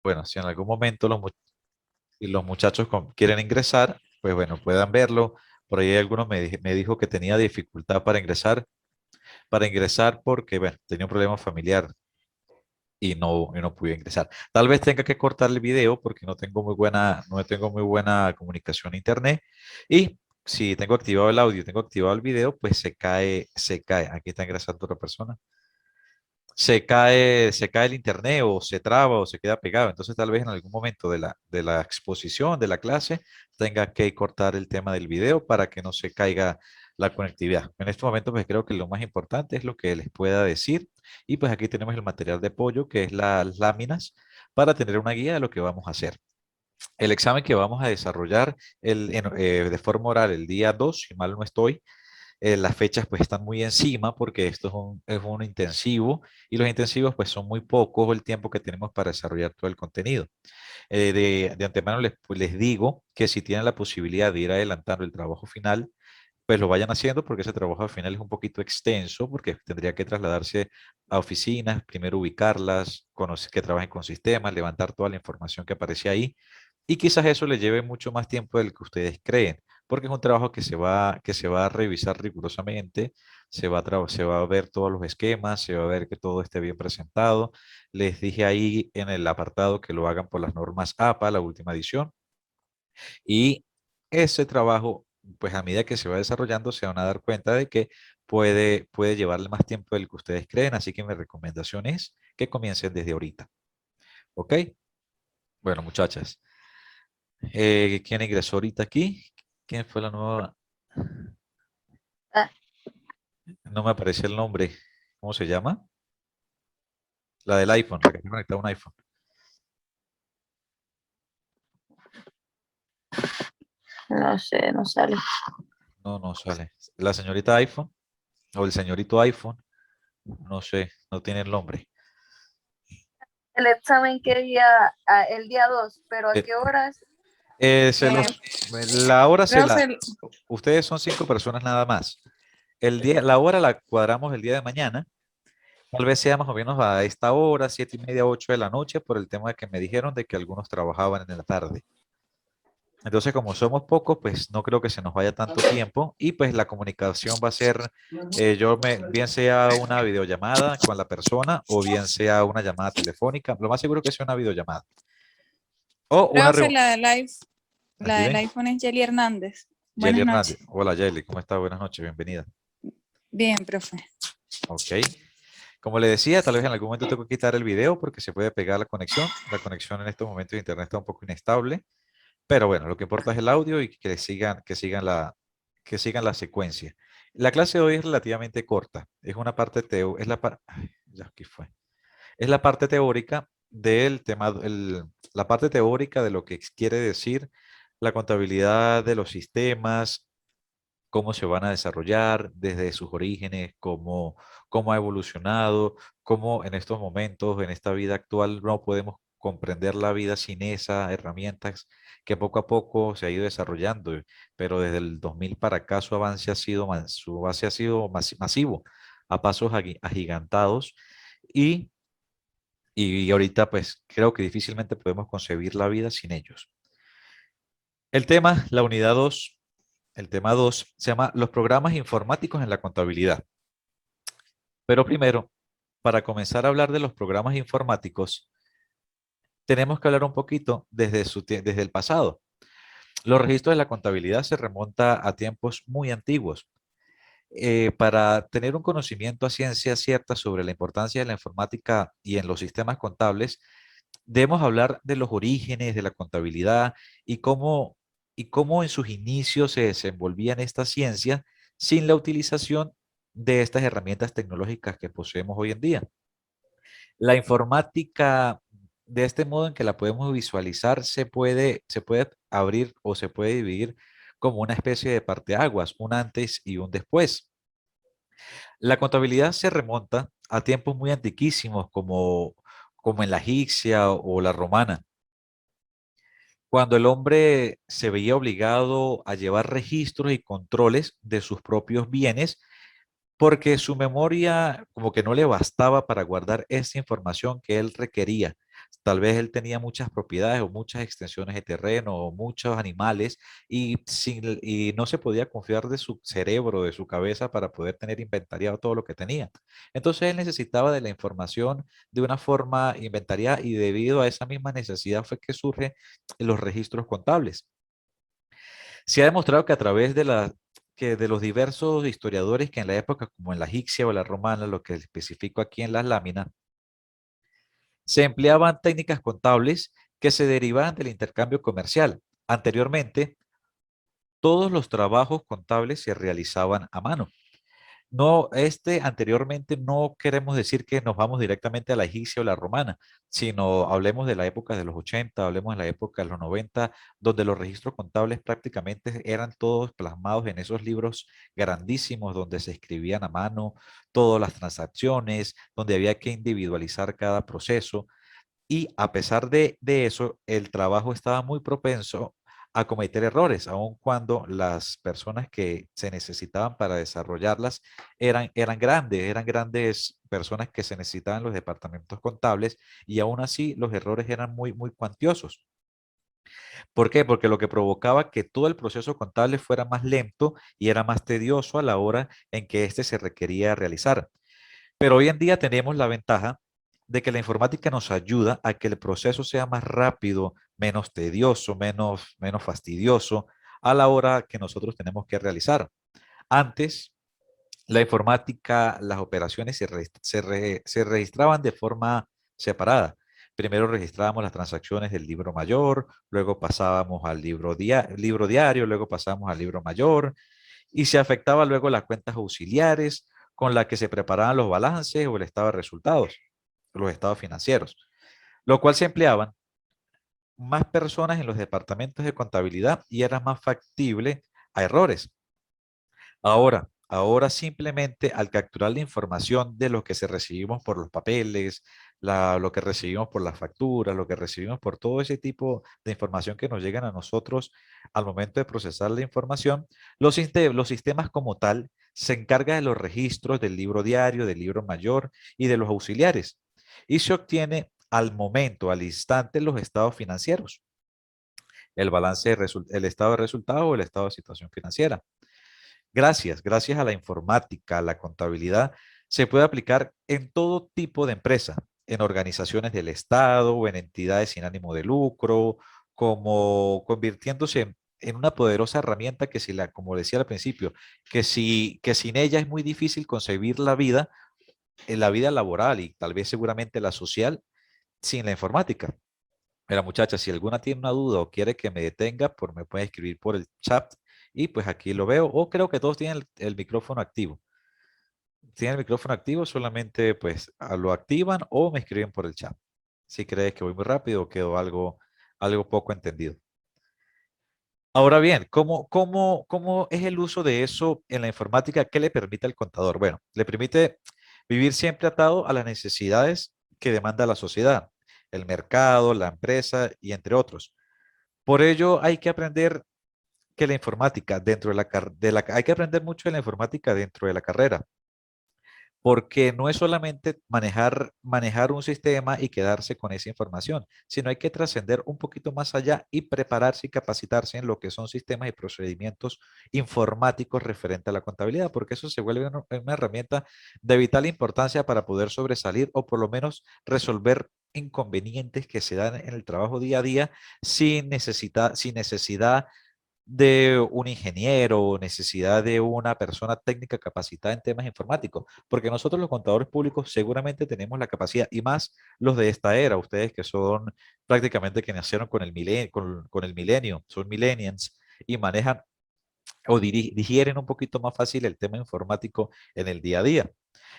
bueno, si en algún momento si los muchachos quieren ingresar, pues bueno, puedan verlo. Por ahí algunos me dijo que tenía dificultad para ingresar porque, bueno, tenía un problema familiar y no pude ingresar. Tal vez tenga que cortar el video porque no tengo muy buena comunicación a internet. Y si tengo activado el audio, tengo activado el video, pues se cae. Aquí está ingresando otra persona. Se cae el internet o se traba o se queda pegado. Entonces tal vez en algún momento de la exposición, de la clase, tenga que cortar el tema del video para que no se caiga la conectividad. En este momento pues creo que lo más importante es lo que les pueda decir y pues aquí tenemos el material de apoyo que es las láminas para tener una guía de lo que vamos a hacer. El examen que vamos a desarrollar de forma oral el día 2 si mal no estoy, las fechas pues están muy encima porque esto es un intensivo y los intensivos pues son muy pocos el tiempo que tenemos para desarrollar todo el contenido. De antemano pues, les digo que si tienen la posibilidad de ir adelantando el trabajo final, pues lo vayan haciendo porque ese trabajo final es un poquito extenso porque tendría que trasladarse a oficinas, primero ubicarlas, conocer que trabajen con sistemas, levantar toda la información que aparece ahí y quizás eso les lleve mucho más tiempo del que ustedes creen, porque es un trabajo que se va a revisar rigurosamente, se va a ver todos los esquemas, se va a ver que todo esté bien presentado. Les dije ahí en el apartado que lo hagan por las normas APA, la última edición, y ese trabajo, pues a medida que se va desarrollando, se van a dar cuenta de que puede llevarle más tiempo del que ustedes creen, así que mi recomendación es que comiencen desde ahorita. ¿Ok? Bueno, muchachas. ¿Quién ingresó ahorita aquí? ¿Quién fue la nueva? Ah, No me aparece el nombre. ¿Cómo se llama? La del iPhone, la que está conectada a un iPhone. no sé, no sale. No, no sale. La señorita iPhone o el señorito iPhone, no sé, no tiene el nombre. El examen qué día, el día 2, pero ¿a Eh, qué horas? se Eh, los, la hora se la, profe, ustedes son 5 personas nada más. La hora la cuadramos el día de mañana. Tal vez sea más o menos a esta hora, 7:30, 8 de la noche, por el tema de que me dijeron de que algunos trabajaban en la tarde. Entonces, como somos pocos, pues no creo que se nos vaya tanto tiempo y pues la comunicación va a ser, bien sea una videollamada con la persona o bien sea una llamada telefónica. Lo más seguro que sea una videollamada. O una profe, reunión. la del Dime, iPhone es Yeli Hernández. Yeli Buenas Hernández. noches. Hola Yeli, ¿cómo está? Buenas noches, bienvenida. Bien, profe. Ok. Como le decía, tal vez en algún momento tengo que quitar el video porque se puede pegar la conexión. La conexión en estos momentos de internet está un poco inestable. Pero bueno, lo que importa es el audio y que sigan la secuencia. La clase de hoy es relativamente corta. Es una parte es ay, ya, ¿qué fue? Es la parte teórica del tema, la parte teórica de lo que quiere decir la contabilidad de los sistemas, cómo se van a desarrollar desde sus orígenes, cómo ha evolucionado, cómo en estos momentos, en esta vida actual, no podemos comprender la vida sin esas herramientas que poco a poco se ha ido desarrollando, pero desde el 2000 para acá su avance ha sido masivo, a pasos agigantados y, y ahorita pues creo que difícilmente podemos concebir la vida sin ellos. El tema, la unidad 2. El tema 2 se llama los programas informáticos en la contabilidad. Pero primero, para comenzar a hablar de los programas informáticos, tenemos que hablar un poquito desde el pasado. Los registros de la contabilidad se remonta a tiempos muy antiguos. Para tener un conocimiento a ciencia cierta sobre la importancia de la informática y en los sistemas contables, debemos hablar de los orígenes de la contabilidad y y cómo en sus inicios se desenvolvían estas ciencias sin la utilización de estas herramientas tecnológicas que poseemos hoy en día. La informática, de este modo en que la podemos visualizar, se puede abrir o se puede dividir como una especie de parteaguas, un antes y un después. La contabilidad se remonta a tiempos muy antiquísimos, como en la egipcia o la romana, cuando el hombre se veía obligado a llevar registros y controles de sus propios bienes, porque su memoria como que no le bastaba para guardar esa información que él requería. Tal vez él tenía muchas propiedades o muchas extensiones de terreno o muchos animales y no se podía confiar de su cerebro, de su cabeza para poder tener inventariado todo lo que tenía. Entonces él necesitaba de la información de una forma inventariada y debido a esa misma necesidad fue que surgen los registros contables. Se ha demostrado que a través de los diversos historiadores que en la época, como en la egipcia o la romana, lo que especifico aquí en las láminas, se empleaban técnicas contables que se derivaban del intercambio comercial. Anteriormente, todos los trabajos contables se realizaban a mano. No, anteriormente no queremos decir que nos vamos directamente a la egipcia o la romana, sino hablemos de la época de los 80, hablemos de la época de los 90, donde los registros contables prácticamente eran todos plasmados en esos libros grandísimos donde se escribían a mano todas las transacciones, donde había que individualizar cada proceso. Y a pesar de eso, el trabajo estaba muy propenso a cometer errores, aun cuando las personas que se necesitaban para desarrollarlas eran grandes personas que se necesitaban en los departamentos contables y aún así los errores eran muy, muy cuantiosos. ¿Por qué? Porque lo que provocaba que todo el proceso contable fuera más lento y era más tedioso a la hora en que éste se requería realizar. Pero hoy en día tenemos la ventaja de que la informática nos ayuda a que el proceso sea más rápido, menos tedioso, menos fastidioso a la hora que nosotros tenemos que realizar. Antes, la informática, las operaciones se registraban de forma separada. Primero registrábamos las transacciones del libro mayor, luego pasábamos al libro diario, luego pasábamos al libro mayor y se afectaba luego las cuentas auxiliares con las que se preparaban los balances o el estado de resultados, los estados financieros, lo cual se empleaban más personas en los departamentos de contabilidad y era más factible a errores. Ahora simplemente al capturar la información de lo que se recibimos por los papeles, lo que recibimos por las facturas, lo que recibimos por todo ese tipo de información que nos llegan a nosotros al momento de procesar la información, los sistemas como tal se encargan de los registros del libro diario, del libro mayor y de los auxiliares. Y se obtiene al momento, al instante, los estados financieros, el estado de resultado o el estado de situación financiera. Gracias a la informática, a la contabilidad, se puede aplicar en todo tipo de empresa, en organizaciones del Estado o en entidades sin ánimo de lucro, como convirtiéndose en una poderosa herramienta que como decía al principio, que sin ella es muy difícil concebir la vida, en la vida laboral y tal vez seguramente la social sin la informática. Mira, muchachas, si alguna tiene una duda o quiere que me detenga, me puede escribir por el chat y pues aquí lo veo. O creo que todos tienen el micrófono activo. Tienen el micrófono activo, solamente pues lo activan o me escriben por el chat. Si crees que voy muy rápido o quedo algo poco entendido. Ahora bien, ¿cómo es el uso de eso en la informática? ¿Qué le permite al contador? Bueno, le permite vivir siempre atado a las necesidades que demanda la sociedad, el mercado, la empresa y entre otros. Por ello, hay que aprender que la informática dentro hay que aprender mucho de la informática dentro de la carrera, porque no es solamente manejar un sistema y quedarse con esa información, sino hay que trascender un poquito más allá y prepararse y capacitarse en lo que son sistemas y procedimientos informáticos referente a la contabilidad, porque eso se vuelve una herramienta de vital importancia para poder sobresalir o por lo menos resolver inconvenientes que se dan en el trabajo día a día sin necesidad de un ingeniero o necesidad de una persona técnica capacitada en temas informáticos, porque nosotros los contadores públicos seguramente tenemos la capacidad y más los de esta era, ustedes que son prácticamente que nacieron con el milenio, son millennials y manejan o digieren un poquito más fácil el tema informático en el día a día.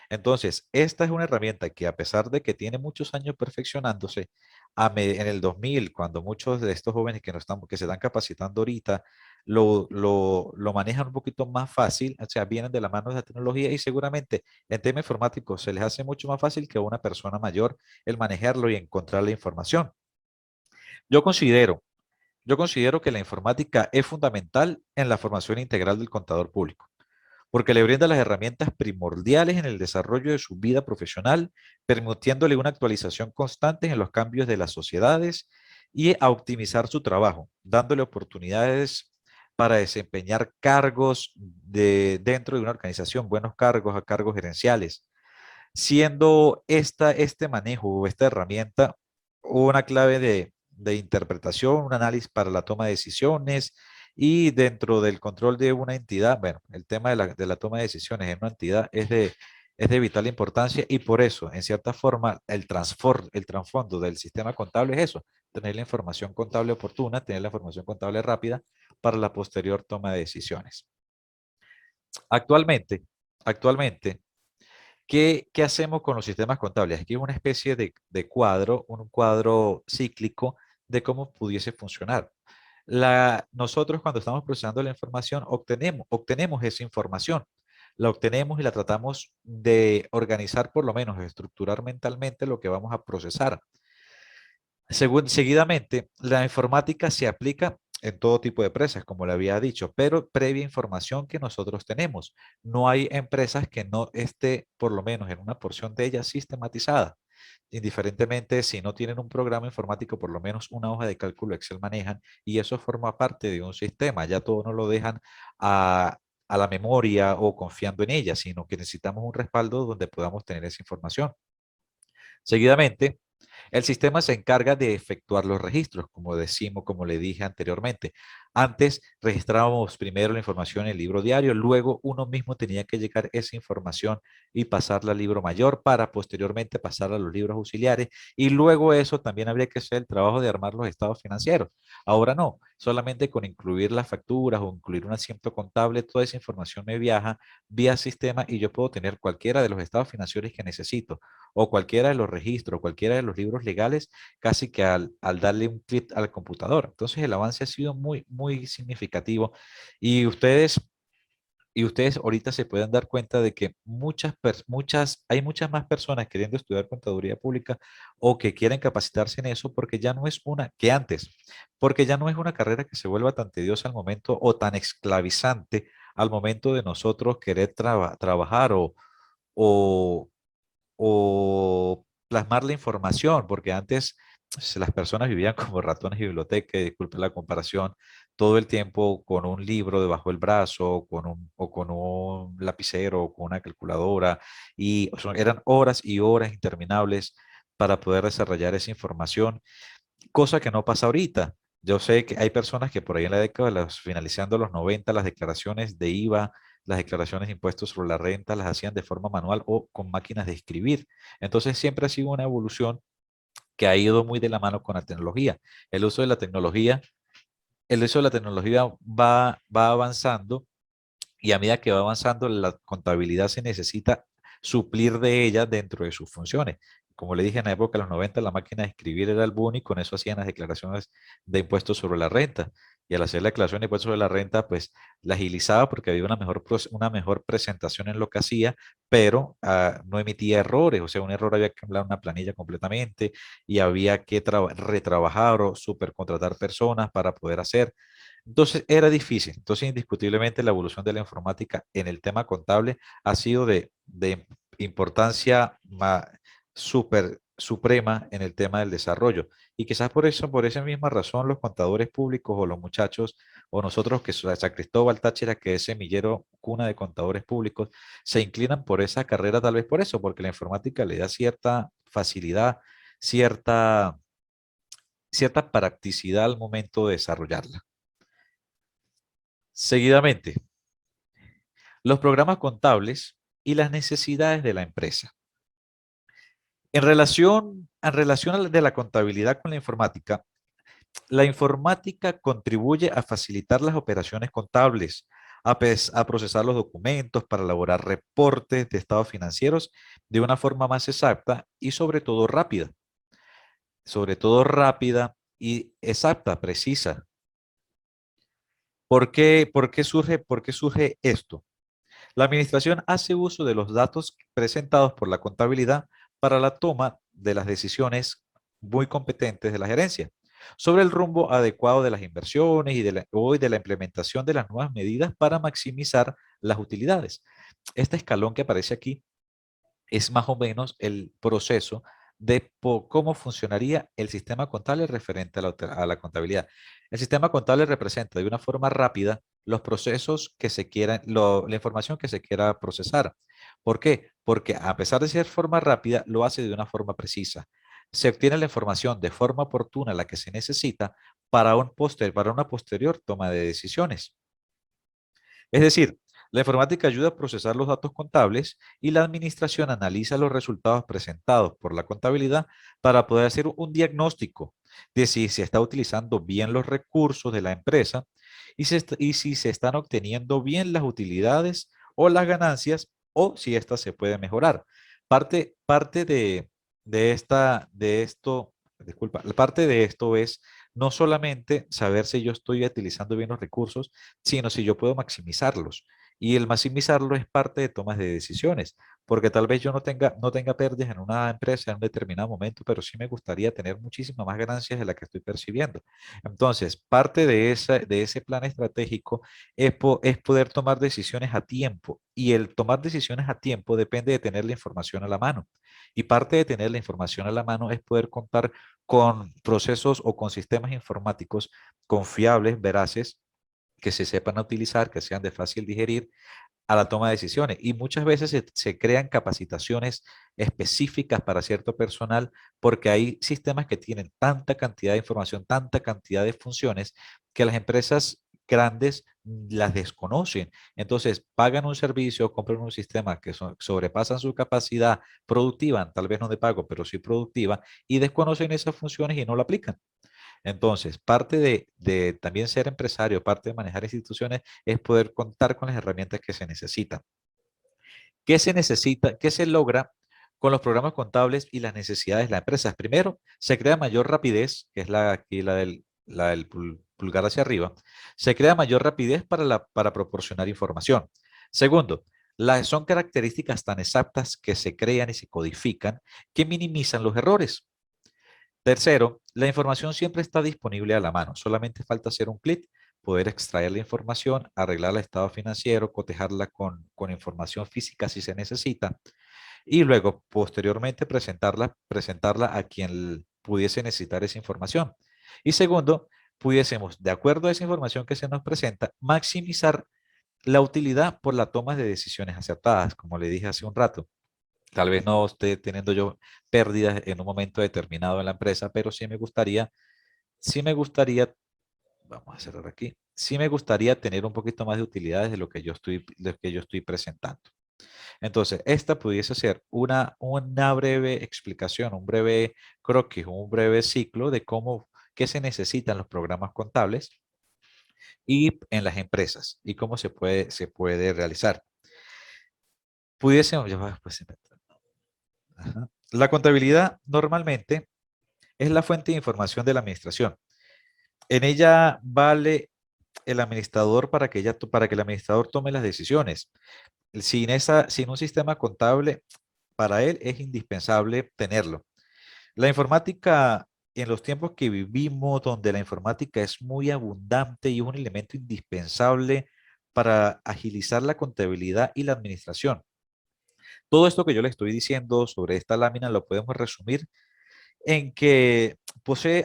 Entonces, esta es una herramienta que a pesar de que tiene muchos años perfeccionándose, en el 2000, cuando muchos de estos jóvenes que se están capacitando ahorita, lo manejan un poquito más fácil, o sea, vienen de la mano de la tecnología y seguramente en tema informático se les hace mucho más fácil que a una persona mayor el manejarlo y encontrar la información. Yo considero, yo considero que la informática es fundamental en la formación integral del contador público. porque le brinda las herramientas primordiales en el desarrollo de su vida profesional, permitiéndole una actualización constante en los cambios de las sociedades y a optimizar su trabajo, dándole oportunidades para desempeñar cargos dentro de una organización, buenos cargos a cargos gerenciales, siendo este manejo o esta herramienta una clave de interpretación, un análisis para la toma de decisiones y dentro del control de una entidad, bueno, el tema de la toma de decisiones en una entidad es de vital importancia y por eso, en cierta forma, el trasfondo del sistema contable es eso, tener la información contable oportuna, tener la información contable rápida para la posterior toma de decisiones. Actualmente, actualmente, ¿qué hacemos con los sistemas contables? Aquí es una especie de cuadro, un cuadro cíclico de cómo pudiese funcionar. Nosotros cuando estamos procesando la información obtenemos esa información. La obtenemos y la tratamos de organizar por lo menos, estructurar mentalmente lo que vamos a procesar. Seguidamente, la informática se aplica en todo tipo de empresas, como le había dicho, pero previa información que nosotros tenemos. No hay empresas que no esté, por lo menos en una porción de ellas, sistematizada. Indiferentemente si no tienen un programa informático, por lo menos una hoja de cálculo Excel manejan y eso forma parte de un sistema. Ya todo no lo dejan a la memoria o confiando en ella, sino que necesitamos un respaldo donde podamos tener esa información. Seguidamente, el sistema se encarga de efectuar los registros, como decimos, como le dije anteriormente. Antes registrábamos primero la información en el libro diario, luego uno mismo tenía que llegar esa información y pasarla al libro mayor para posteriormente pasarla a los libros auxiliares y luego eso también habría que hacer el trabajo de armar los estados financieros. Ahora no, solamente con incluir las facturas o incluir un asiento contable, toda esa información me viaja vía sistema y yo puedo tener cualquiera de los estados financieros que necesito o cualquiera de los registros, cualquiera de los libros legales, casi que al darle un clic al computador. Entonces el avance ha sido muy significativo y ustedes ahorita se pueden dar cuenta de que hay muchas más personas queriendo estudiar contaduría pública o que quieren capacitarse en eso porque ya no es una que antes, porque ya no es una carrera que se vuelva tan tediosa al momento o tan esclavizante al momento de nosotros querer trabajar o o plasmar la información, porque antes las personas vivían como ratones de biblioteca, y disculpe la comparación, todo el tiempo con un libro debajo del brazo, o con un lapicero, o con una calculadora, y eran horas y horas interminables para poder desarrollar esa información, cosa que no pasa ahorita. Yo sé que hay personas que por ahí en la década, finalizando los 90 las declaraciones de IVA, las declaraciones de impuestos sobre la renta, las hacían de forma manual o con máquinas de escribir. Entonces siempre ha sido una evolución que ha ido muy de la mano con la tecnología. El uso de la tecnología, el uso de la tecnología va avanzando y a medida que va avanzando, la contabilidad se necesita suplir de ella dentro de sus funciones. Como le dije, en la época de los 90, la máquina de escribir era el boom y con eso hacían las declaraciones de impuestos sobre la renta. Y al hacer la declaración de impuestos sobre la renta, pues la agilizaba porque había una mejor presentación en lo que hacía, pero no emitía errores. O sea, un error había que cambiar una planilla completamente y había que retrabajar o supercontratar personas para poder hacer. Entonces era difícil. Entonces indiscutiblemente la evolución de la informática en el tema contable ha sido de importancia suprema en el tema del desarrollo. Y quizás por eso, por esa misma razón, los contadores públicos o los muchachos o nosotros que San Cristóbal Táchira, que es semillero cuna de contadores públicos, se inclinan por esa carrera tal vez por eso, porque la informática le da cierta facilidad, cierta, cierta practicidad al momento de desarrollarla. Seguidamente, los programas contables y las necesidades de la empresa. En relación de la contabilidad con la informática contribuye a facilitar las operaciones contables, a procesar los documentos para elaborar reportes de estados financieros de una forma más exacta y sobre todo rápida y exacta, precisa. Por qué surge esto? La administración hace uso de los datos presentados por la contabilidad para la toma de las decisiones muy competentes de la gerencia. sobre el rumbo adecuado de las inversiones y de la implementación de las nuevas medidas para maximizar las utilidades. Este escalón que aparece aquí es más o menos el proceso de cómo funcionaría el sistema contable referente a la contabilidad. El sistema contable representa de una forma rápida los procesos que se quieran, la información que se quiera procesar. ¿Por qué? Porque a pesar de ser forma rápida, lo hace de una forma precisa. Se obtiene la información de forma oportuna, la que se necesita para una posterior toma de decisiones. Es decir, la informática ayuda a procesar los datos contables y la administración analiza los resultados presentados por la contabilidad para poder hacer un diagnóstico de si se está utilizando bien los recursos de la empresa y si se están obteniendo bien las utilidades o las ganancias o si éstas se pueden mejorar. Parte de esto, disculpa, parte de esto es no solamente saber si yo estoy utilizando bien los recursos, sino si yo puedo maximizarlos. Y el maximizarlo es parte de tomas de decisiones, porque tal vez yo no tenga pérdidas en una empresa en un determinado momento, pero sí me gustaría tener muchísimas más ganancias de las que estoy percibiendo. Entonces, parte de ese plan estratégico es poder tomar decisiones a tiempo. Y el tomar decisiones a tiempo depende de tener la información a la mano. Y parte de tener la información a la mano es poder contar con procesos o con sistemas informáticos confiables, veraces, que se sepan utilizar, que sean de fácil digerir a la toma de decisiones. Y muchas veces se crean capacitaciones específicas para cierto personal porque hay sistemas que tienen tanta cantidad de información, tanta cantidad de funciones que las empresas grandes las desconocen. Entonces, pagan un servicio, compran un sistema que sobrepasan su capacidad productiva, tal vez no de pago, pero sí productiva, y desconocen esas funciones y no lo aplican. Entonces, parte de también ser empresario, parte de manejar instituciones, es poder contar con las herramientas que se necesitan. ¿Qué se necesita? ¿Qué se logra con los programas contables y las necesidades de las empresas? Primero, se crea mayor rapidez, que es aquí la del pulgar hacia arriba. Se crea mayor rapidez para proporcionar información. Segundo, son características tan exactas que se crean y se codifican que minimizan los errores. Tercero, la información siempre está disponible a la mano. Solamente falta hacer un clic, poder extraer la información, arreglar el estado financiero, cotejarla con información física si se necesita y luego posteriormente presentarla a quien pudiese necesitar esa información. Y segundo, pudiésemos, de acuerdo a esa información que se nos presenta, maximizar la utilidad por la toma de decisiones acertadas, como le dije hace un rato. Tal vez no esté teniendo yo pérdidas en un momento determinado en la empresa, pero sí me gustaría, vamos a cerrar aquí, sí me gustaría tener un poquito más de utilidades de lo que yo estoy presentando. Entonces, esta pudiese ser una breve explicación, un breve croquis, un breve ciclo de qué se necesitan los programas contables y en las empresas y cómo se puede realizar. Pudiésemos, ya va, pues, ajá. La contabilidad normalmente es la fuente de información de la administración. En ella vale el administrador para que el administrador tome las decisiones. Sin un sistema contable, para él es indispensable tenerlo. La informática, en los tiempos que vivimos, donde la informática es muy abundante y es un elemento indispensable para agilizar la contabilidad y la administración. Todo esto que yo le estoy diciendo sobre esta lámina lo podemos resumir en que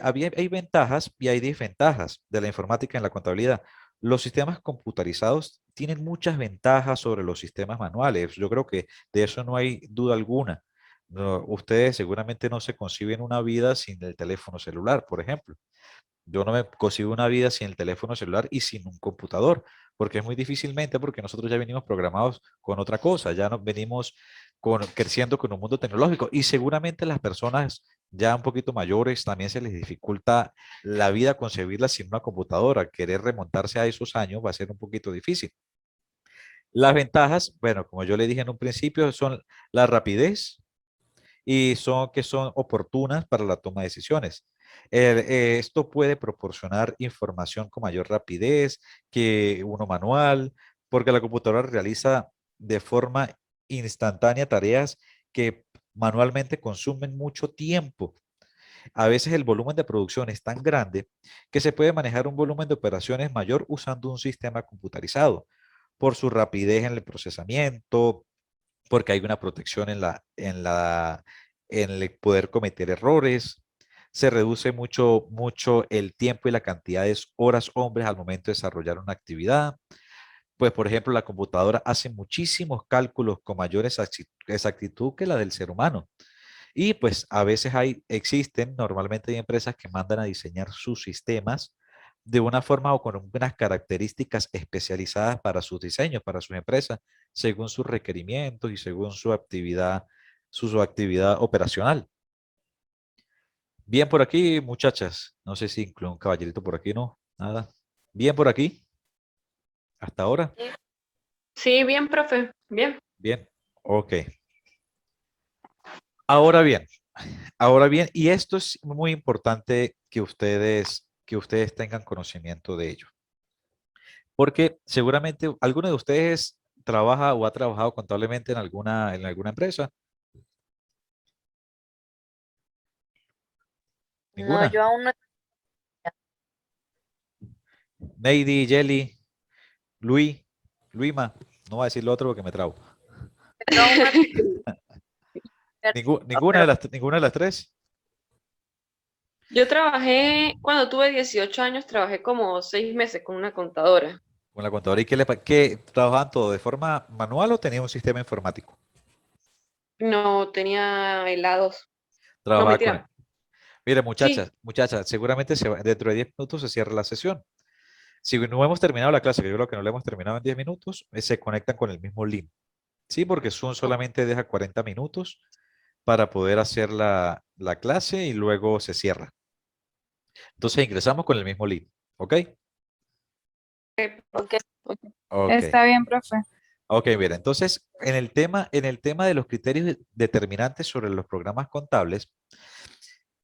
hay ventajas y hay desventajas de la informática en la contabilidad. Los sistemas computarizados tienen muchas ventajas sobre los sistemas manuales. Yo creo que de eso no hay duda alguna. Ustedes seguramente no se conciben una vida sin el teléfono celular, por ejemplo. Yo no me consigo una vida sin el teléfono celular y sin un computador, porque es muy difícilmente, porque nosotros ya venimos programados con otra cosa, ya nos venimos creciendo con un mundo tecnológico y seguramente las personas ya un poquito mayores también se les dificulta la vida concebirla sin una computadora. Querer remontarse a esos años va a ser un poquito difícil. Las ventajas, bueno, como yo le dije en un principio, son la rapidez, y que son oportunas para la toma de decisiones. Esto puede proporcionar información con mayor rapidez que uno manual, porque la computadora realiza de forma instantánea tareas que manualmente consumen mucho tiempo. A veces el volumen de producción es tan grande que se puede manejar un volumen de operaciones mayor usando un sistema computarizado por su rapidez en el procesamiento, porque hay una protección en el poder cometer errores. Se reduce mucho el tiempo y la cantidad de horas hombres al momento de desarrollar una actividad. Pues, por ejemplo, la computadora hace muchísimos cálculos con mayor exactitud que la del ser humano. Y pues a veces normalmente hay empresas que mandan a diseñar sus sistemas de una forma o con unas características especializadas para sus diseños, para sus empresas, según sus requerimientos y según su actividad operacional. Bien por aquí, muchachas. No sé si incluye un caballerito por aquí, no, nada. Bien por aquí, hasta ahora. Sí, bien, profe, bien. Bien, ok. Ahora bien, Ahora bien, y esto es muy importante que ustedes tengan conocimiento de ello, porque seguramente alguno de ustedes trabaja o ha trabajado contablemente en alguna empresa. No, ¿Ninguna? yo aún no, Neidy, Jelly, Luis, Luima, no voy a decir lo otro porque me trabo. yo aún no he pero Ninguna de las tres. Yo trabajé, cuando tuve 18 años, trabajé como 6 meses con una contadora. Con la contadora. ¿Y qué trabajaban todo de forma manual o tenían un sistema informático? No tenía helados. No, Trabajaba con él. mentira. Mire, Sí. muchachas, seguramente dentro de 10 minutos se cierra la sesión. Si no hemos terminado la clase, que yo creo que no la hemos terminado en 10 minutos, se conectan con el mismo link. Sí, porque Zoom solamente deja 40 minutos para poder hacer la clase y luego se cierra. Entonces ingresamos con el mismo link. ¿Ok? ok, Ok. Está bien, profe. Ok, mira, entonces en el tema de los criterios determinantes sobre los programas contables,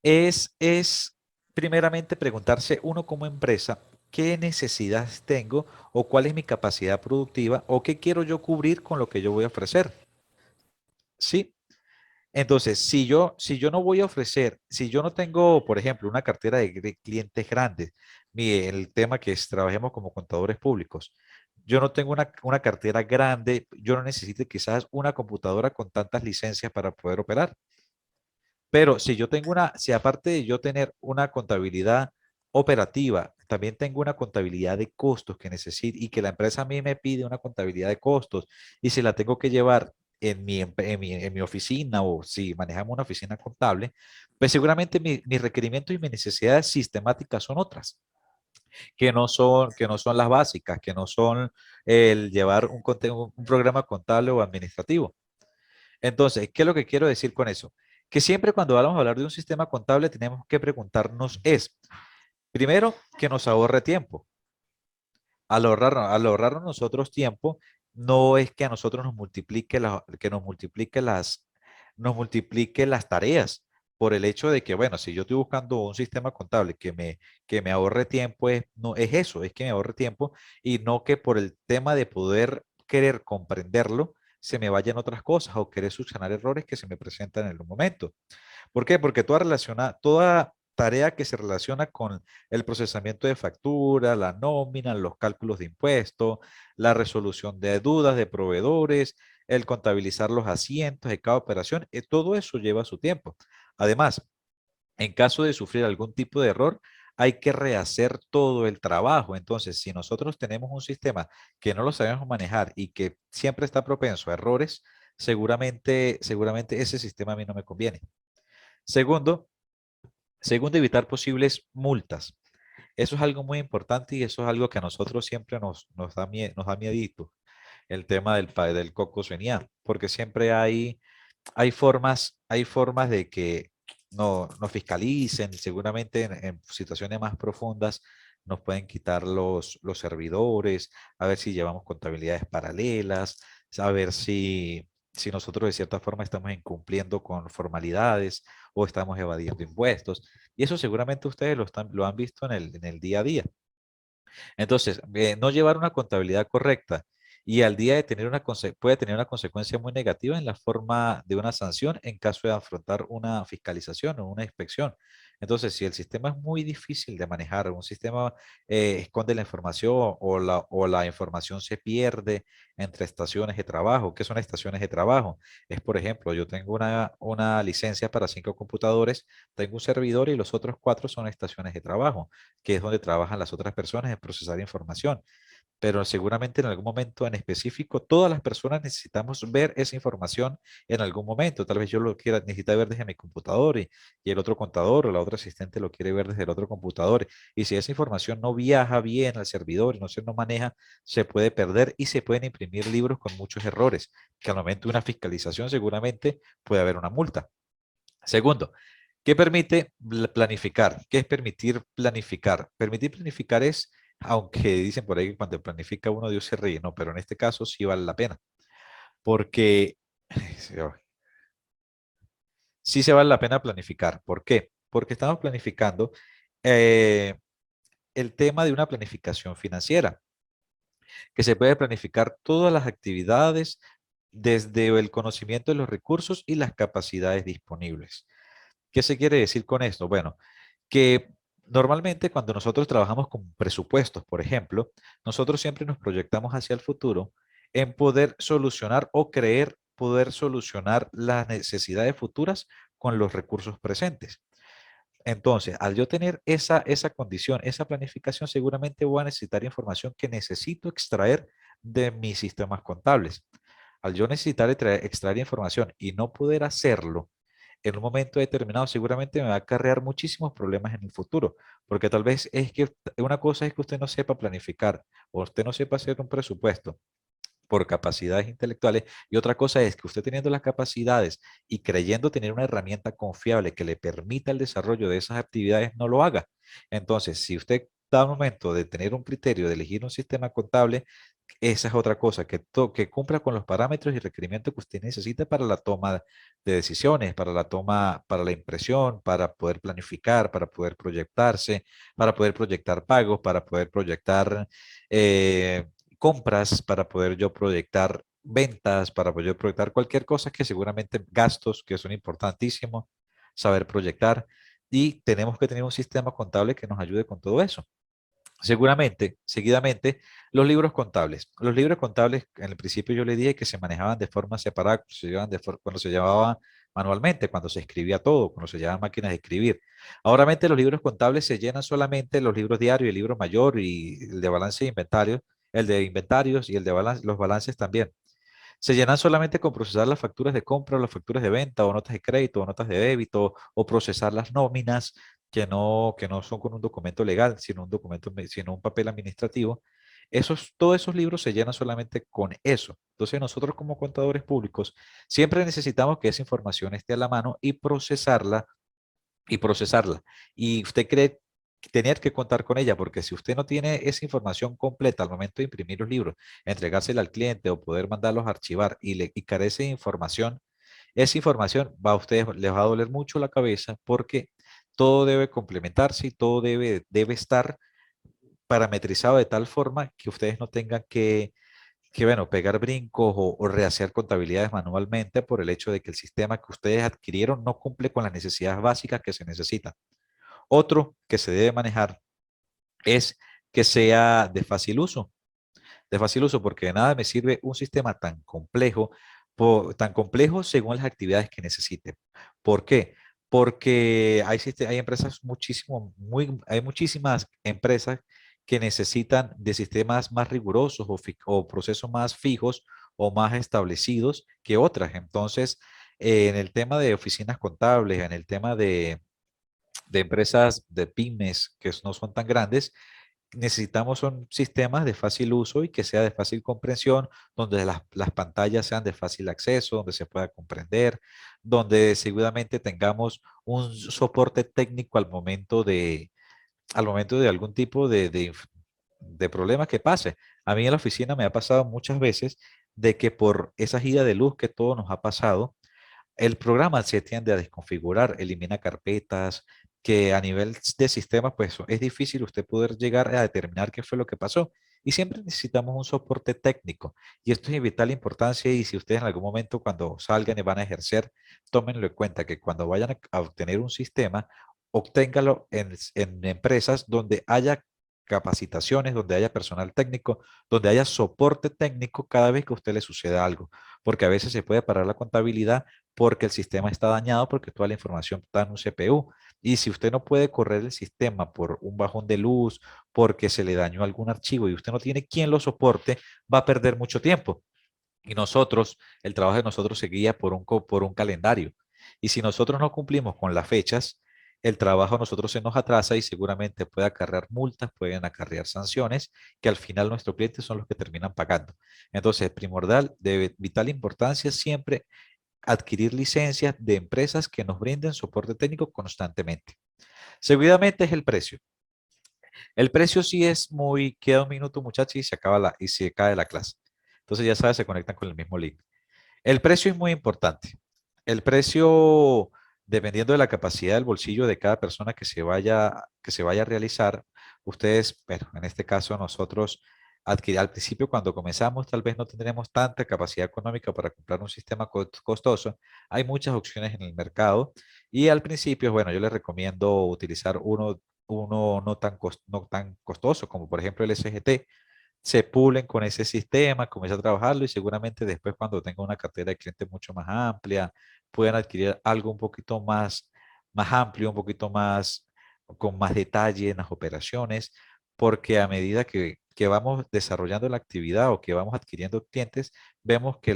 es primeramente preguntarse uno como empresa, ¿qué necesidades tengo o cuál es mi capacidad productiva o qué quiero yo cubrir con lo que yo voy a ofrecer? ¿Sí? Entonces, si yo no voy a ofrecer, si yo no tengo, por ejemplo, una cartera de clientes grandes, mire, el tema que es, trabajemos como contadores públicos, yo no tengo una cartera grande, yo no necesito quizás una computadora con tantas licencias para poder operar. Pero si aparte de yo tener una contabilidad operativa, también tengo una contabilidad de costos que necesito y que la empresa a mí me pide una contabilidad de costos y si la tengo que llevar en mi oficina o si manejamos una oficina contable, pues seguramente mis requerimientos y mis necesidades sistemáticas son otras, que no son las básicas, que no son el llevar un programa contable o administrativo. Entonces, ¿qué es lo que quiero decir con eso? Que siempre cuando vamos a hablar de un sistema contable tenemos que preguntarnos primero, que nos ahorre tiempo. Al ahorrarnos nosotros tiempo, no es que a nosotros nos multiplique las tareas por el hecho de que, bueno, si yo estoy buscando un sistema contable que me ahorre tiempo, no, es eso, es que me ahorre tiempo y no que por el tema de poder querer comprenderlo, se me vayan otras cosas o querer subsanar errores que se me presentan en el momento. ¿Por qué? Porque toda tarea que se relaciona con el procesamiento de facturas, la nómina, los cálculos de impuestos, la resolución de dudas de proveedores, el contabilizar los asientos de cada operación, todo eso lleva su tiempo. Además, en caso de sufrir algún tipo de error, hay que rehacer todo el trabajo. Entonces, si nosotros tenemos un sistema que no lo sabemos manejar y que siempre está propenso a errores, seguramente ese sistema a mí no me conviene. Segundo, evitar posibles multas. Eso es algo muy importante y eso es algo que a nosotros siempre nos da miedito, el tema del coco sueña, porque siempre hay formas de que nos fiscalicen, seguramente en situaciones más profundas nos pueden quitar los servidores, a ver si llevamos contabilidades paralelas, a ver si nosotros de cierta forma estamos incumpliendo con formalidades o estamos evadiendo impuestos. Y eso seguramente ustedes lo han visto en el día a día. Entonces, no llevar una contabilidad correcta y al día de puede tener una consecuencia muy negativa en la forma de una sanción en caso de afrontar una fiscalización o una inspección. Entonces, si el sistema es muy difícil de manejar, un sistema esconde la información o la información se pierde entre estaciones de trabajo. ¿Qué son estaciones de trabajo? Es, por ejemplo, yo tengo una licencia para 5 computadores, tengo un servidor y los otros 4 son estaciones de trabajo, que es donde trabajan las otras personas en procesar información, pero seguramente en algún momento en específico, todas las personas necesitamos ver esa información en algún momento. Tal vez yo lo quiera, necesita ver desde mi computador y el otro contador o la otra asistente lo quiere ver desde el otro computador. Y si esa información no viaja bien al servidor y no se no maneja, se puede perder y se pueden imprimir libros con muchos errores, que al momento de una fiscalización seguramente puede haber una multa. Segundo, ¿qué permite planificar? ¿Qué es permitir planificar? Permitir planificar es, aunque dicen por ahí que cuando planifica uno Dios se ríe, no, pero en este caso sí vale la pena, porque sí se vale la pena planificar. ¿Por qué? Porque estamos planificando eh, el tema de una planificación financiera, que se puede planificar todas las actividades desde el conocimiento de los recursos y las capacidades disponibles. ¿Qué se quiere decir con esto? Bueno, que normalmente cuando nosotros trabajamos con presupuestos, por ejemplo, nosotros siempre nos proyectamos hacia el futuro en poder solucionar o creer poder solucionar las necesidades futuras con los recursos presentes. Entonces, al yo tener esa condición, esa planificación, seguramente voy a necesitar información que necesito extraer de mis sistemas contables. Al yo necesitar extraer información y no poder hacerlo, en un momento determinado seguramente me va a acarrear muchísimos problemas en el futuro, porque tal vez es que una cosa es que usted no sepa planificar o usted no sepa hacer un presupuesto por capacidades intelectuales y otra cosa es que usted teniendo las capacidades y creyendo tener una herramienta confiable que le permita el desarrollo de esas actividades no lo haga. Entonces, si usted da un momento de tener un criterio, de elegir un sistema contable, esa es otra cosa, que cumpla con los parámetros y requerimientos que usted necesita para la toma de decisiones, para la toma, para la impresión, para poder planificar, para poder proyectarse, para poder proyectar pagos, para poder proyectar compras, para poder yo proyectar ventas, para poder proyectar cualquier cosa que seguramente gastos que son importantísimos, saber proyectar y tenemos que tener un sistema contable que nos ayude con todo eso. Seguramente, seguidamente, los libros contables. Los libros contables, en el principio yo le dije que se manejaban de forma separada, cuando se llevaba manualmente, cuando se escribía todo, cuando se llevaban máquinas de escribir. Ahora los libros contables se llenan solamente los libros diarios, el libro mayor y el de balance de inventario, el de inventarios y el de los balances también. Se llenan solamente con procesar las facturas de compra, las facturas de venta, o notas de crédito, o notas de débito, o procesar las nóminas que no son con un documento legal, sino un documento, sino un papel administrativo. Todos esos libros se llenan solamente con eso. Entonces nosotros como contadores públicos siempre necesitamos que esa información esté a la mano y procesarla y procesarla. Y usted cree tener que contar con ella, porque si usted no tiene esa información completa al momento de imprimir los libros, entregársela al cliente o poder mandarlos a archivar y carece de información, esa información va a ustedes, les va a doler mucho la cabeza porque todo debe complementarse y todo debe estar parametrizado de tal forma que ustedes no tengan bueno, pegar brincos o rehacer contabilidades manualmente por el hecho de que el sistema que ustedes adquirieron no cumple con las necesidades básicas que se necesitan. Otro que se debe manejar es que sea de fácil uso, porque de nada me sirve un sistema tan complejo según las actividades que necesite. ¿Por qué? Porque hay empresas hay muchísimas empresas que necesitan de sistemas más rigurosos o procesos más fijos o más establecidos que otras. Entonces, en el tema de oficinas contables, en el tema de empresas de pymes que no son tan grandes, necesitamos son sistemas de fácil uso y que sea de fácil comprensión, donde las pantallas sean de fácil acceso, donde se pueda comprender, donde seguramente tengamos un soporte técnico al momento de algún tipo de problema que pase. A mí en la oficina me ha pasado muchas veces de que por esa gira de luz que todo nos ha pasado, el programa se tiende a desconfigurar, elimina carpetas, que a nivel de sistema, pues es difícil usted poder llegar a determinar qué fue lo que pasó. Y siempre necesitamos un soporte técnico. Y esto es de vital importancia y si ustedes en algún momento cuando salgan y van a ejercer, tómenlo en cuenta que cuando vayan a obtener un sistema, obténgalo en empresas donde haya capacitaciones, donde haya personal técnico, donde haya soporte técnico cada vez que a usted le suceda algo, porque a veces se puede parar la contabilidad porque el sistema está dañado, porque toda la información está en un CPU. Y si usted no puede correr el sistema por un bajón de luz, porque se le dañó algún archivo y usted no tiene quien lo soporte, va a perder mucho tiempo. Y nosotros, el trabajo de nosotros se guía por un calendario. Y si nosotros no cumplimos con las fechas, el trabajo a nosotros se nos atrasa y seguramente puede acarrear multas, pueden acarrear sanciones, que al final nuestros clientes son los que terminan pagando. Entonces, es primordial, de vital importancia siempre adquirir licencias de empresas que nos brinden soporte técnico constantemente. Seguidamente es el precio. El precio sí es muy, queda un minuto muchachos y se acaba y se cae la clase. Entonces ya sabes, se conectan con el mismo link. El precio es muy importante. El precio, dependiendo de la capacidad del bolsillo de cada persona que se vaya a realizar, ustedes, bueno, en este caso nosotros al principio cuando comenzamos tal vez no tendremos tanta capacidad económica para comprar un sistema costoso. Hay muchas opciones en el mercado y al principio, bueno, yo les recomiendo utilizar uno no tan costoso como por ejemplo el SGT, se pulen con ese sistema, comienzan a trabajarlo y seguramente después cuando tengan una cartera de clientes mucho más amplia, puedan adquirir algo un poquito más amplio, un poquito más, con más detalle en las operaciones, porque a medida que vamos desarrollando la actividad o que vamos adquiriendo clientes, vemos que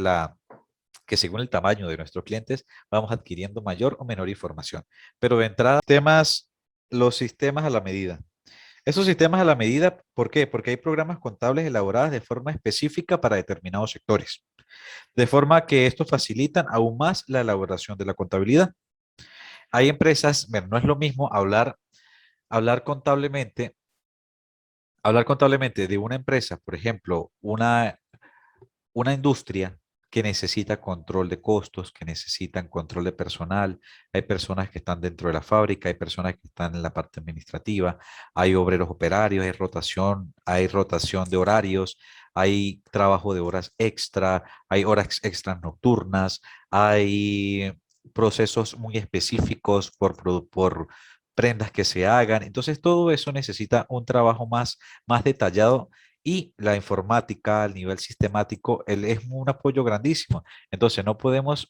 según el tamaño de nuestros clientes, vamos adquiriendo mayor o menor información. Pero de entrada, los sistemas a la medida. Esos sistemas a la medida, ¿por qué? Porque hay programas contables elaborados de forma específica para determinados sectores, de forma que estos facilitan aún más la elaboración de la contabilidad. Hay empresas, bueno, no es lo mismo hablar contablemente, hablar contablemente de una empresa, por ejemplo, una industria que necesita control de costos, que necesitan control de personal. Hay personas que están dentro de la fábrica, hay personas que están en la parte administrativa, hay obreros operarios, hay rotación de horarios, hay trabajo de horas extra, hay horas extras nocturnas, hay procesos muy específicos por prendas que se hagan. Entonces, todo eso necesita un trabajo más detallado y la informática, al nivel sistemático, él es un apoyo grandísimo. Entonces, no podemos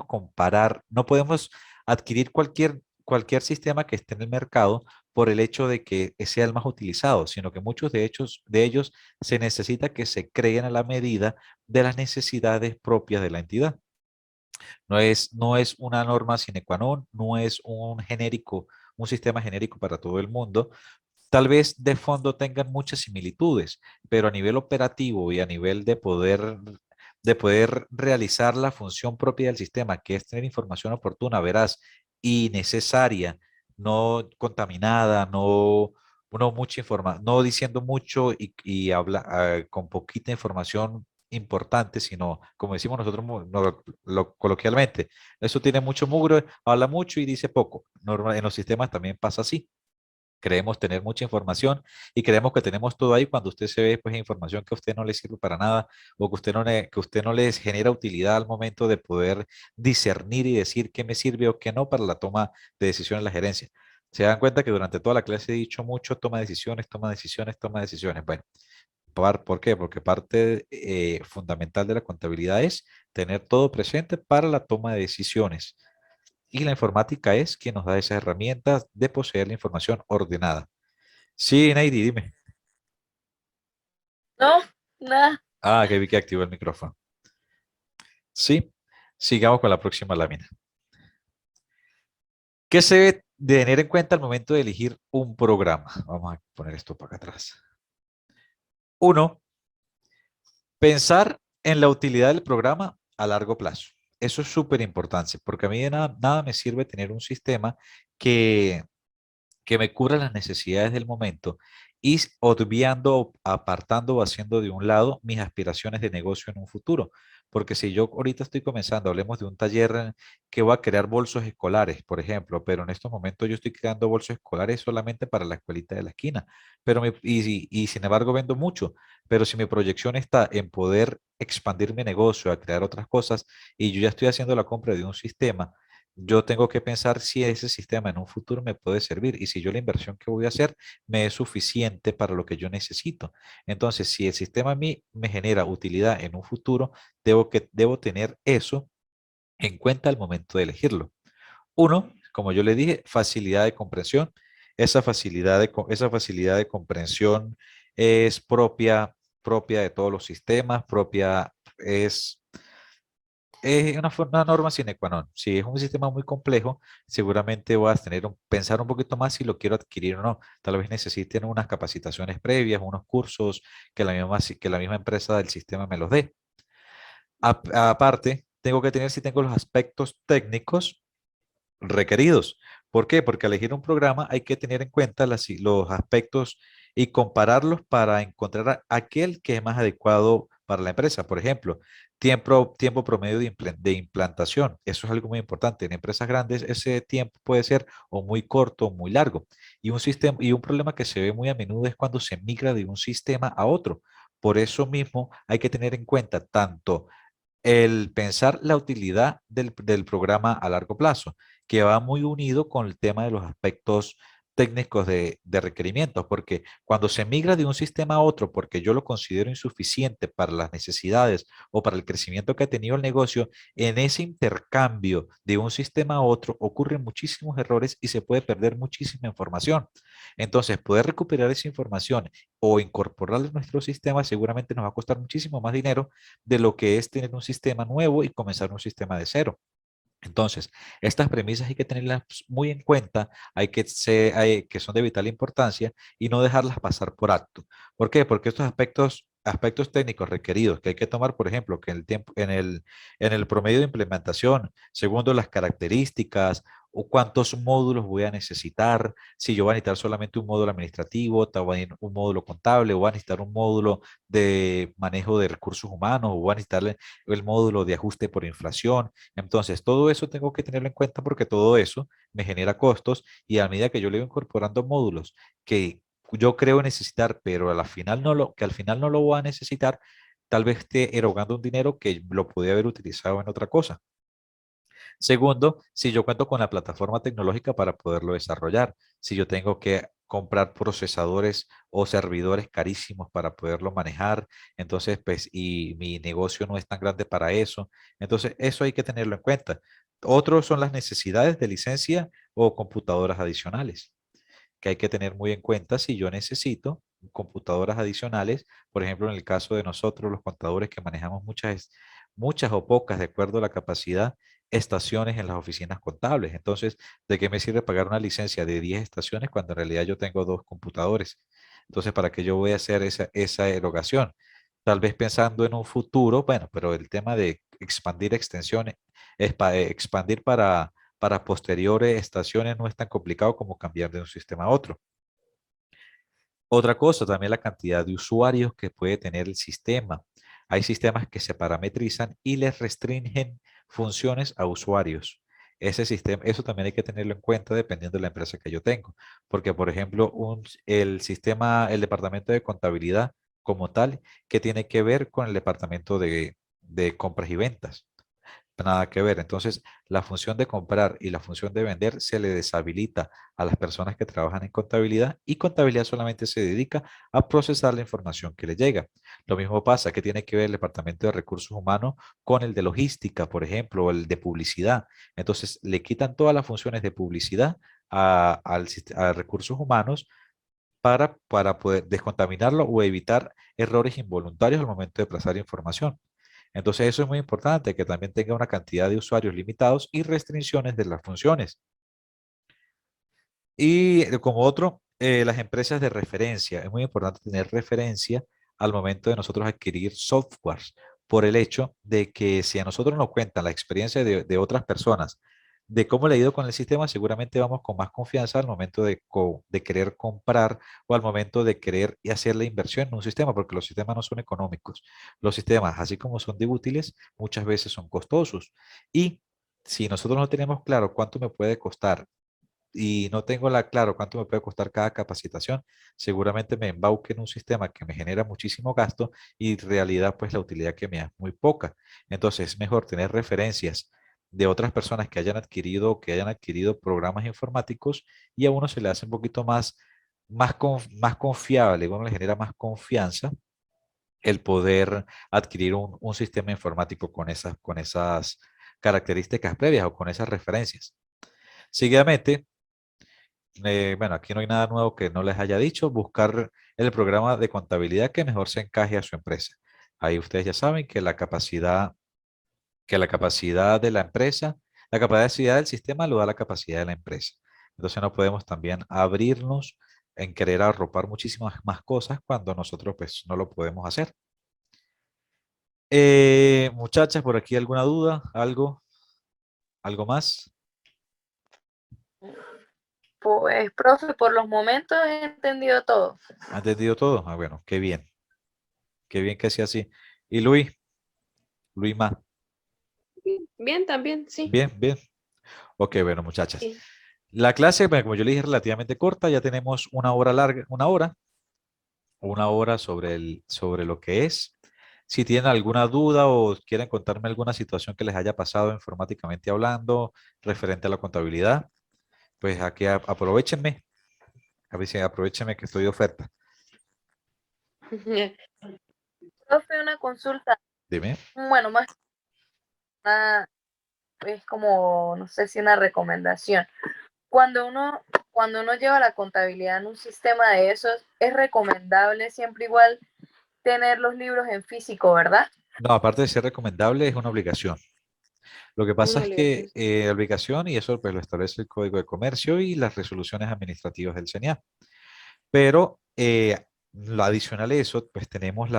comparar, no podemos adquirir cualquier sistema que esté en el mercado por el hecho de que sea el más utilizado, sino que muchos de ellos se necesita que se creen a la medida de las necesidades propias de la entidad. No es una norma sine qua non, no es un sistema genérico para todo el mundo. Tal vez de fondo tengan muchas similitudes, pero a nivel operativo y a nivel de poder realizar la función propia del sistema, que es tener información oportuna, veraz y necesaria, no contaminada, no mucha información, no diciendo mucho y con poquita información importante, sino como decimos nosotros coloquialmente, eso tiene mucho mugre, habla mucho y dice poco. En los sistemas también pasa así. Creemos tener mucha información y creemos que tenemos todo ahí cuando usted se ve pues información que a usted no le sirve para nada o que usted no les genera utilidad al momento de poder discernir y decir qué me sirve o qué no para la toma de decisiones en la gerencia. Se dan cuenta que durante toda la clase he dicho mucho toma decisiones, toma decisiones, toma decisiones. Bueno, ¿por qué? Porque parte fundamental de la contabilidad es tener todo presente para la toma de decisiones. Y la informática es quien nos da esas herramientas de poseer la información ordenada. Sí, Neidi, dime. No, nada. Ah, que vi que activó el micrófono. Sí, sigamos con la próxima lámina. ¿Qué se debe de tener en cuenta al momento de elegir un programa? Vamos a poner esto para acá atrás. Uno, pensar en la utilidad del programa a largo plazo. Eso es súper importante, porque a mí de nada me sirve tener un sistema que que me cubra las necesidades del momento y obviando, apartando o haciendo de un lado mis aspiraciones de negocio en un futuro. Porque si yo ahorita estoy comenzando, hablemos de un taller que va a crear bolsos escolares, por ejemplo, pero en estos momentos yo estoy creando bolsos escolares solamente para la escuelita de la esquina, y sin embargo vendo mucho, pero si mi proyección está en poder expandir mi negocio, a crear otras cosas, y yo ya estoy haciendo la compra de un sistema, yo tengo que pensar si ese sistema en un futuro me puede servir y si yo la inversión que voy a hacer me es suficiente para lo que yo necesito. Entonces, si el sistema a mí me genera utilidad en un futuro, debo tener eso en cuenta al momento de elegirlo. Uno, como yo le dije, facilidad de comprensión. Esa facilidad de comprensión es propia de todos los sistemas, es, es una norma sine qua non. Si es un sistema muy complejo, seguramente vas a pensar un poquito más si lo quiero adquirir o no. Tal vez necesiten unas capacitaciones previas, unos cursos que la misma empresa del sistema me los dé. Aparte, tengo que tener si tengo los aspectos técnicos requeridos. ¿Por qué? Porque al elegir un programa hay que tener en cuenta los aspectos y compararlos para encontrar aquel que es más adecuado para la empresa. Por ejemplo, tiempo promedio de implantación. Eso es algo muy importante. En empresas grandes ese tiempo puede ser o muy corto o muy largo. Y un problema que se ve muy a menudo es cuando se migra de un sistema a otro. Por eso mismo hay que tener en cuenta tanto el pensar la utilidad del programa a largo plazo, que va muy unido con el tema de los aspectos técnicos de requerimientos, porque cuando se migra de un sistema a otro, porque yo lo considero insuficiente para las necesidades o para el crecimiento que ha tenido el negocio, en ese intercambio de un sistema a otro ocurren muchísimos errores y se puede perder muchísima información. Entonces, poder recuperar esa información o incorporarla en nuestro sistema seguramente nos va a costar muchísimo más dinero de lo que es tener un sistema nuevo y comenzar un sistema de cero. Entonces, estas premisas hay que tenerlas muy en cuenta, que son de vital importancia y no dejarlas pasar por alto. ¿Por qué? Porque estos aspectos técnicos requeridos que hay que tomar, por ejemplo, que en el promedio de implementación, segundo las características o cuántos módulos voy a necesitar, si yo voy a necesitar solamente un módulo administrativo, un módulo contable, o voy a necesitar un módulo de manejo de recursos humanos, o voy a necesitar el módulo de ajuste por inflación. Entonces, todo eso tengo que tenerlo en cuenta porque todo eso me genera costos y a medida que yo le voy incorporando módulos que yo creo necesitar, pero que al final no lo voy a necesitar, tal vez esté erogando un dinero que lo podía haber utilizado en otra cosa. Segundo, si yo cuento con la plataforma tecnológica para poderlo desarrollar, si yo tengo que comprar procesadores o servidores carísimos para poderlo manejar, entonces, pues, y mi negocio no es tan grande para eso, entonces eso hay que tenerlo en cuenta. Otros son las necesidades de licencia o computadoras adicionales que hay que tener muy en cuenta si yo necesito computadoras adicionales, por ejemplo, en el caso de nosotros, los contadores que manejamos muchas o pocas, de acuerdo a la capacidad, estaciones en las oficinas contables. Entonces, ¿de qué me sirve pagar una licencia de 10 estaciones cuando en realidad yo tengo dos computadores? Entonces, ¿para qué yo voy a hacer esa erogación? Tal vez pensando en un futuro, bueno, pero el tema de expandir extensiones, expandir para posteriores estaciones no es tan complicado como cambiar de un sistema a otro. Otra cosa, también la cantidad de usuarios que puede tener el sistema. Hay sistemas que se parametrizan y les restringen funciones a usuarios. Ese sistema, eso también hay que tenerlo en cuenta dependiendo de la empresa que yo tengo. Porque, por ejemplo, el departamento de contabilidad como tal, que tiene que ver con el departamento de compras y ventas. Nada que ver. Entonces, la función de comprar y la función de vender se le deshabilita a las personas que trabajan en contabilidad y contabilidad solamente se dedica a procesar la información que le llega. Lo mismo pasa que tiene que ver el departamento de recursos humanos con el de logística, por ejemplo, o el de publicidad. Entonces, le quitan todas las funciones de publicidad a recursos humanos para poder descontaminarlo o evitar errores involuntarios al momento de pasar información. Entonces eso es muy importante, que también tenga una cantidad de usuarios limitados y restricciones de las funciones. Y como otro, las empresas de referencia. Es muy importante tener referencia al momento de nosotros adquirir softwares, por el hecho de que si a nosotros nos cuentan la experiencia de otras personas, de cómo le ha ido con el sistema, seguramente vamos con más confianza al momento de querer comprar o al momento de querer y hacer la inversión en un sistema, porque los sistemas no son económicos. Los sistemas, así como son de útiles, muchas veces son costosos. Y si nosotros no tenemos claro cuánto me puede costar y no tengo claro cuánto me puede costar cada capacitación, seguramente me embauque en un sistema que me genera muchísimo gasto y en realidad pues la utilidad que me da es muy poca. Entonces es mejor tener referencias de otras personas que hayan adquirido programas informáticos y a uno se le hace un poquito más confiable, uno le genera más confianza el poder adquirir un sistema informático con esas características previas o con esas referencias. Seguidamente, bueno, aquí no hay nada nuevo que no les haya dicho, buscar el programa de contabilidad que mejor se encaje a su empresa. Ahí ustedes ya saben que la capacidad de la empresa, la capacidad del sistema lo da la capacidad de la empresa. Entonces no podemos también abrirnos en querer arropar muchísimas más cosas cuando nosotros pues no lo podemos hacer. Muchachas, por aquí alguna duda, algo más. Pues, profe, por los momentos he entendido todo. ¿Ha entendido todo? Ah, bueno, qué bien que sea así. Y Luis más, Bien, también, sí. bien, bien. Ok, bueno, muchachas. Sí. La clase, bueno, como yo le dije, es relativamente corta, ya tenemos una hora larga, una hora sobre lo que es. Si tienen alguna duda o quieren contarme alguna situación que les haya pasado informáticamente hablando, referente a la contabilidad, pues aquí aprovechenme, a ver si aprovechenme que estoy de oferta. Profe, una consulta, Dime. bueno, más nada, es como, no sé si una recomendación. Cuando uno lleva la contabilidad en un sistema de esos, es recomendable siempre igual tener los libros en físico, ¿verdad? No, aparte de ser recomendable, es una obligación. Lo que pasa Una es obligación. que la obligación, y eso pues lo establece el Código de Comercio y las resoluciones administrativas del CENIA. Pero lo adicional a eso, pues tenemos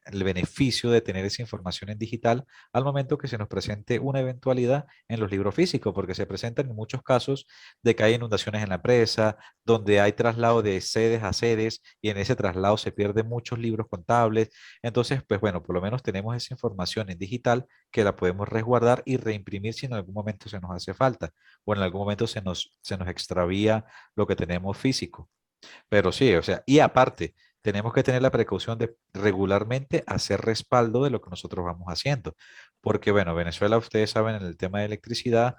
el beneficio de tener esa información en digital al momento que se nos presente una eventualidad en los libros físicos, porque se presentan en muchos casos de que hay inundaciones en la empresa, donde hay traslado de sedes a sedes y en ese traslado se pierden muchos libros contables. Entonces, pues bueno, por lo menos tenemos esa información en digital que la podemos resguardar y reimprimir si en algún momento se nos hace falta o en algún momento se nos extravía lo que tenemos físico. Pero sí, o sea, y aparte, tenemos que tener la precaución de regularmente hacer respaldo de lo que nosotros vamos haciendo. Porque, bueno, Venezuela, ustedes saben, en el tema de electricidad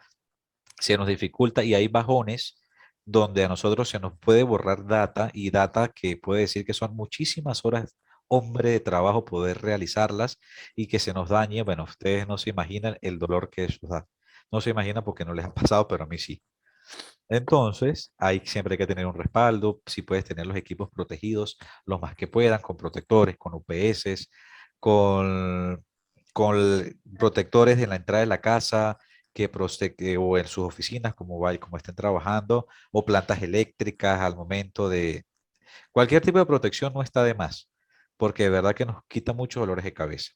se nos dificulta y hay bajones donde a nosotros se nos puede borrar data y data que puede decir que son muchísimas horas, hombre, de trabajo poder realizarlas y que se nos dañe. Bueno, ustedes no se imaginan el dolor que eso da. No se imagina porque no les ha pasado, pero a mí sí. Entonces, hay siempre hay que tener un respaldo, si puedes tener los equipos protegidos los más que puedan, con protectores, con UPS, con, con protectores en la entrada de la casa, o en sus oficinas, como estén trabajando, o plantas eléctricas al momento de... Cualquier tipo de protección no está de más, porque de verdad que nos quita muchos dolores de cabeza.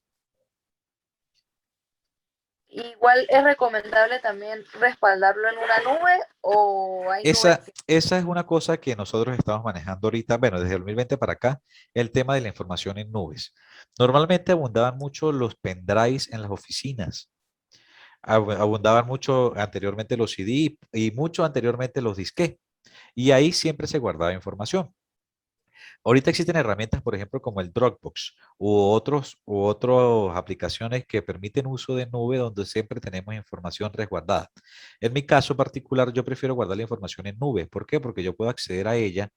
Igual es recomendable también respaldarlo en una nube o hay nubes. Esa es una cosa que nosotros estamos manejando ahorita, bueno, desde el 2020 para acá, el tema de la información en nubes. Normalmente abundaban mucho los pendrives en las oficinas, abundaban mucho anteriormente los CD y mucho anteriormente los disquetes, y ahí siempre se guardaba información. Ahorita existen herramientas, por ejemplo, como el Dropbox u otras aplicaciones que permiten uso de nube donde siempre tenemos información resguardada. En mi caso particular, yo prefiero guardar la información en nube. ¿Por qué? Porque yo puedo acceder a ella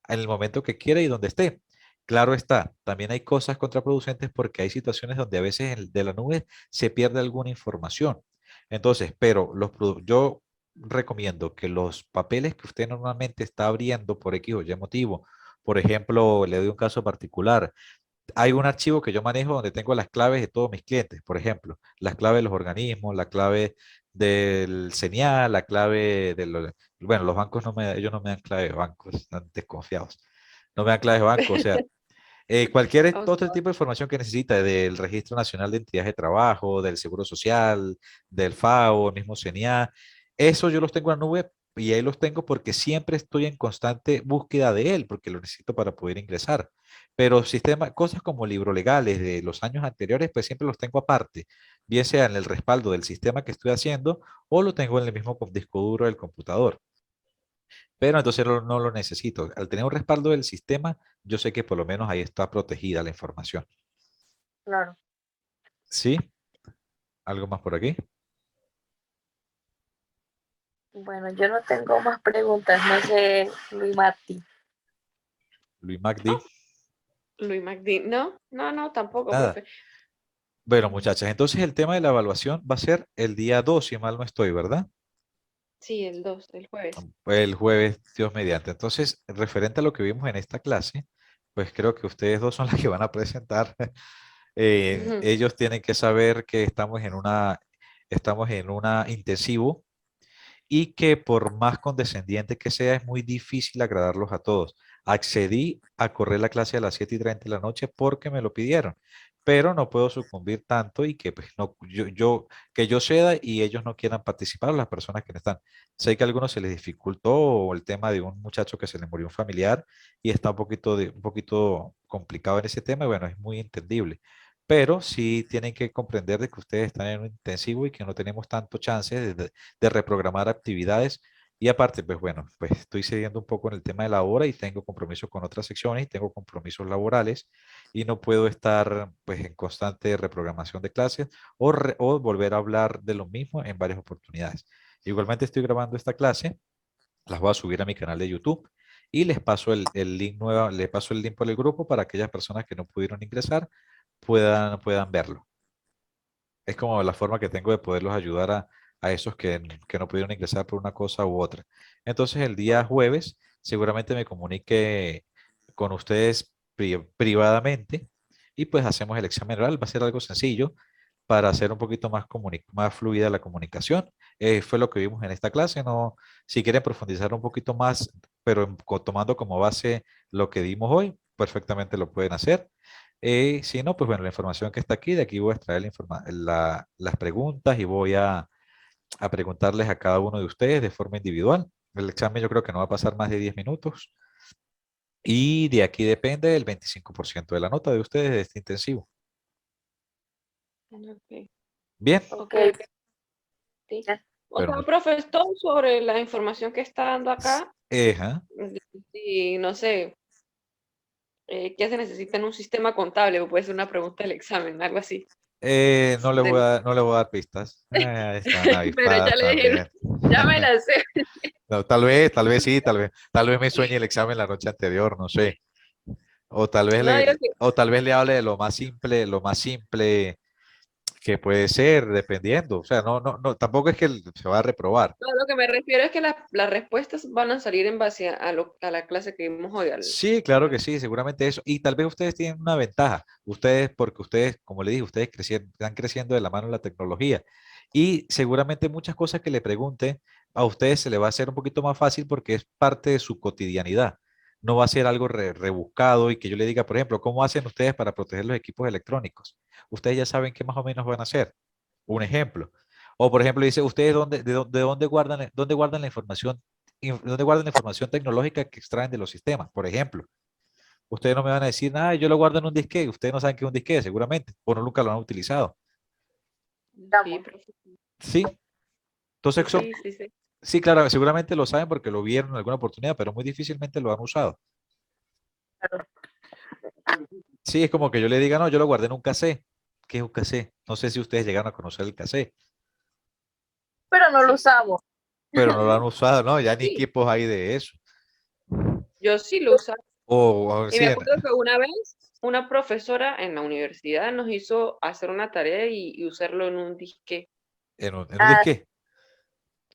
en el momento que quiera y donde esté. Claro está, también hay cosas contraproducentes porque hay situaciones donde a veces de la nube se pierde alguna información. Entonces, pero yo recomiendo que los papeles que usted normalmente está abriendo por X o Y motivo, por ejemplo, le doy un caso particular, hay un archivo que yo manejo donde tengo las claves de todos mis clientes, por ejemplo, las claves de los organismos, la clave del señal, la clave de los... Bueno, los bancos ellos no me dan clave de bancos, están desconfiados. No me dan claves de banco, o sea, cualquier Ok. otro tipo de información que necesita del Registro Nacional de Entidades de Trabajo, del Seguro Social, del FAO, el mismo CENIA, eso yo los tengo en la nube y ahí los tengo porque siempre estoy en constante búsqueda de él, porque lo necesito para poder ingresar. Pero cosas como libros legales de los años anteriores, pues siempre los tengo aparte, bien sea en el respaldo del sistema que estoy haciendo o lo tengo en el mismo disco duro del computador. Pero entonces no lo necesito. Al tener un respaldo del sistema, yo sé que por lo menos ahí está protegida la información. Claro. ¿Sí? ¿Algo más por aquí? Bueno, yo no tengo más preguntas, no sé, Luis Mati. Luis Magdi. Luis McDee. No, no, no, tampoco, Nada. profe. Bueno, muchachas, entonces el tema de la evaluación va a ser el día 2, si mal no estoy, ¿verdad? Sí, el 2, el jueves. El jueves, Dios mediante. Entonces, referente a lo que vimos en esta clase, pues creo que ustedes dos son las que van a presentar. Ujú. Ellos tienen que saber que estamos en una intensivo y que por más condescendiente que sea, es muy difícil agradarlos a todos. Accedí a correr la clase a las 7:30 de la noche porque me lo pidieron, pero no puedo sucumbir tanto y que pues, no, que yo ceda y ellos no quieran participar, las personas que no están. Sé que a algunos se les dificultó el tema de un muchacho que se le murió un familiar y está un poquito complicado en ese tema, y bueno, es muy entendible. Pero sí tienen que comprender de que ustedes están en un intensivo y que no tenemos tanto chance de reprogramar actividades. Y aparte, pues bueno, pues estoy cediendo un poco en el tema de la hora y tengo compromisos con otras secciones y tengo compromisos laborales y no puedo estar pues en constante reprogramación de clases o volver a hablar de lo mismo en varias oportunidades. Igualmente estoy grabando esta clase, las voy a subir a mi canal de YouTube y les paso el link nueva, les paso el link por el grupo para aquellas personas que no pudieron ingresar puedan verlo. Es como la forma que tengo de poderlos ayudar a esos que no pudieron ingresar por una cosa u otra. Entonces, el día jueves seguramente me comunique con ustedes privadamente y pues hacemos el examen oral. Va a ser algo sencillo para hacer un poquito más fluida la comunicación. Fue lo que vimos en esta clase. No, si quieren profundizar un poquito más, pero tomando como base lo que dimos hoy, perfectamente lo pueden hacer. Si no, pues bueno, la información que está aquí, de aquí voy a extraer las preguntas y voy a preguntarles a cada uno de ustedes de forma individual. El examen yo creo que no va a pasar más de 10 minutos y de aquí depende el 25% de la nota de ustedes de este intensivo. Ok, Bien, Ok, ok, ok. Sí. ya. O bueno, sea, profe, es todo sobre la información que está dando acá. ajá. Y no sé, ¿qué se necesita en un sistema contable? O puede ser una pregunta del examen, algo así. Del- No le voy a dar pistas. Están Pero avispadas ya le dije, también. ya me la sé. No, tal vez sí, tal vez me sueñe el examen la noche anterior, no sé. No, yo sí. O tal vez le hable de lo más simple que puede ser, dependiendo. O sea, no, tampoco es que se va a reprobar. No, lo que me refiero es que las respuestas van a salir en base a la clase que vimos hoy. Sí, claro que sí, seguramente eso. Y tal vez ustedes tienen una ventaja. Ustedes, porque ustedes, como le dije, ustedes están creciendo de la mano de la tecnología. Y seguramente muchas cosas que le pregunten a ustedes se le va a hacer un poquito más fácil porque es parte de su cotidianidad. No va a ser algo rebuscado y que yo le diga, por ejemplo, ¿cómo hacen ustedes para proteger los equipos electrónicos? Ustedes ya saben qué más o menos van a hacer. Un ejemplo. O por ejemplo, dice, ¿ustedes de dónde guardan la información dónde guardan la información tecnológica que extraen de los sistemas? Por ejemplo, ustedes no me van a decir, nada, yo lo guardo en un disquete. Ustedes no saben qué es un disquete, seguramente, o no nunca lo han utilizado. Sí, Estamos. profe. Sí, entonces Sí, sí, sí. sí, claro, seguramente lo saben porque lo vieron en alguna oportunidad, pero muy difícilmente lo han usado. Claro. Sí, es como que yo le diga, no, yo lo guardé en un cassette. ¿Qué es un cassette? No sé si ustedes llegaron a conocer el cassette, Pero no lo Sí, usamos. pero no lo han usado, ¿no? Ya ni sí. equipos hay de eso. Yo sí lo usaba. O Y sí, me acuerdo que una vez una profesora en la universidad nos hizo hacer una tarea y usarlo en un disque. en un Ah, disquete.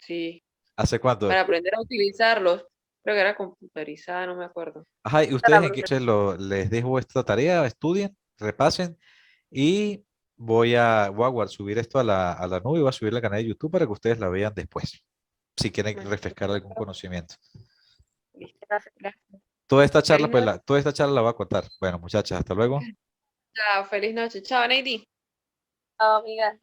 Sí, ¿Hace cuánto? para aprender a utilizarlos. Creo que era computarizada, no me acuerdo. Ajá, y la ustedes en qué les dejo esta tarea, estudien, repasen y subir esto a a la nube y voy a subir al canal de YouTube para que ustedes la vean después, si quieren Bueno, refrescar algún conocimiento. listo. profesora. Gracias. Toda esta charla, Feliz noche. toda esta charla la voy a contar. Bueno, muchachas, hasta luego. Chao, feliz noche. Chao, Neidi. Chao, amiga.